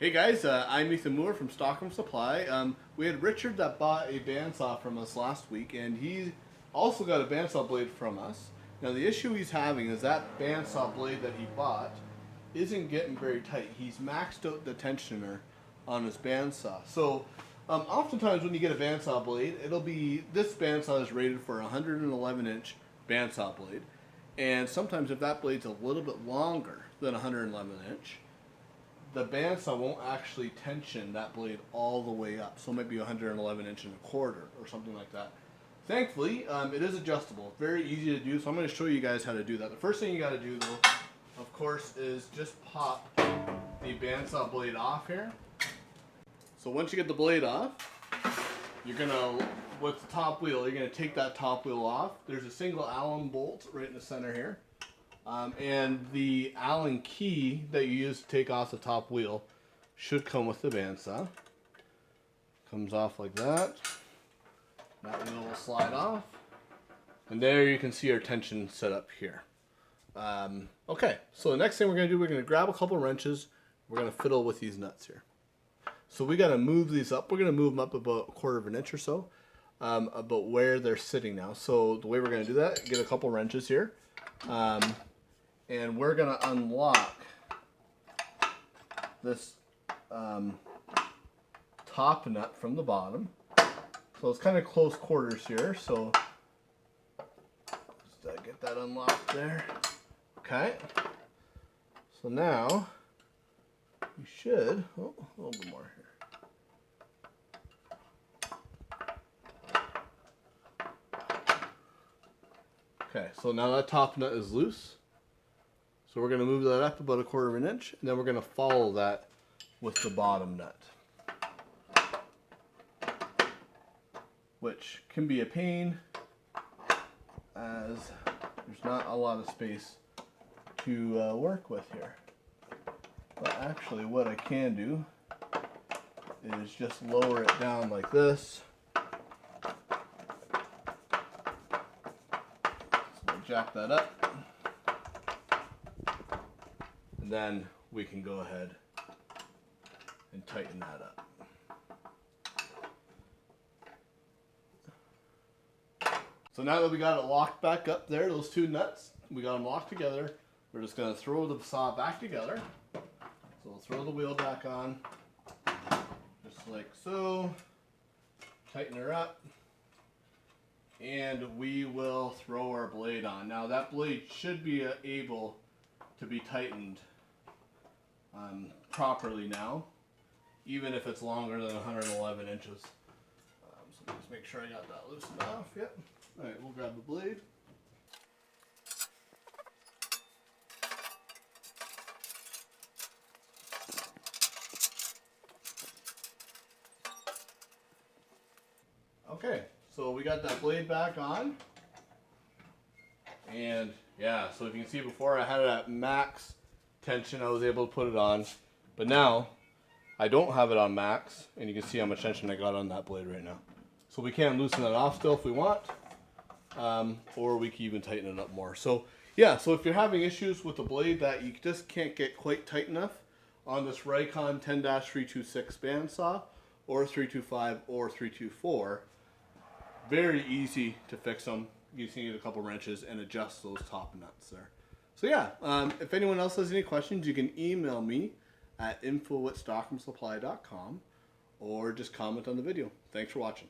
Hey guys, I'm Ethan Moore from Stockholm Supply. We had Richard that bought a bandsaw from us last week, and he also got a bandsaw blade from us. Now the issue he's having is that bandsaw blade that he bought isn't getting very tight. He's maxed out the tensioner on his bandsaw. So oftentimes when you get a bandsaw blade, this bandsaw is rated for a 111 inch bandsaw blade, and sometimes if that blade's a little bit longer than 111 inch, the bandsaw won't actually tension that blade all the way up. So it might be 111 inch and a quarter or something like that. Thankfully, it is adjustable. Very easy to do, so I'm going to show you guys how to do that. The first thing you got to do, though, of course, is just pop the bandsaw blade off here. So once you get the blade off, you're going to, with the top wheel, you're going to take that top wheel off. There's a single Allen bolt right in the center here. And the Allen key that you use to take off the top wheel should come with the bandsaw. Comes off like that. That wheel will slide off. And there you can see our tension set up here. Okay, so the next thing we're going to do, we're going to grab a couple wrenches. We're going to fiddle with these nuts here. So we got to move these up. We're going to move them up about a quarter of an inch or so, about where they're sitting now. So the way we're going to do that, get a couple wrenches here. And we're going to unlock this top nut from the bottom. So it's kind of close quarters here, so just get that unlocked there. Okay. So now you should, a little bit more here. Okay, so now that top nut is loose. So we're going to move that up about a quarter of an inch, and then we're going to follow that with the bottom nut, which can be a pain as there's not a lot of space to work with here. But actually what I can do is just lower it down like this. So we'll jack that up. Then we can go ahead and tighten that up. So now that we got it locked back up there, those two nuts, we got them locked together. We're just going to throw the saw back together. So we'll throw the wheel back on, just like so. Tighten her up. And we will throw our blade on. Now that blade should be able to be tightened properly now, even if it's longer than 111 inches. So just make sure I got that loosened off. Yep. All right, we'll grab the blade. Okay, so we got that blade back on. And yeah, so if you can see before I had it at max tension, I was able to put it on, but now I don't have it on max, and you can see how much tension I got on that blade right now. So we can loosen that off still if we want, or we can even tighten it up more. So yeah, so if you're having issues with the blade that you just can't get quite tight enough on this Rikon 10-326 bandsaw, or 325 or 324, very easy to fix them. You just need a couple wrenches and adjust those top nuts there. So yeah, if anyone else has any questions, you can email me at info@stockholmsupply.com or just comment on the video. Thanks for watching.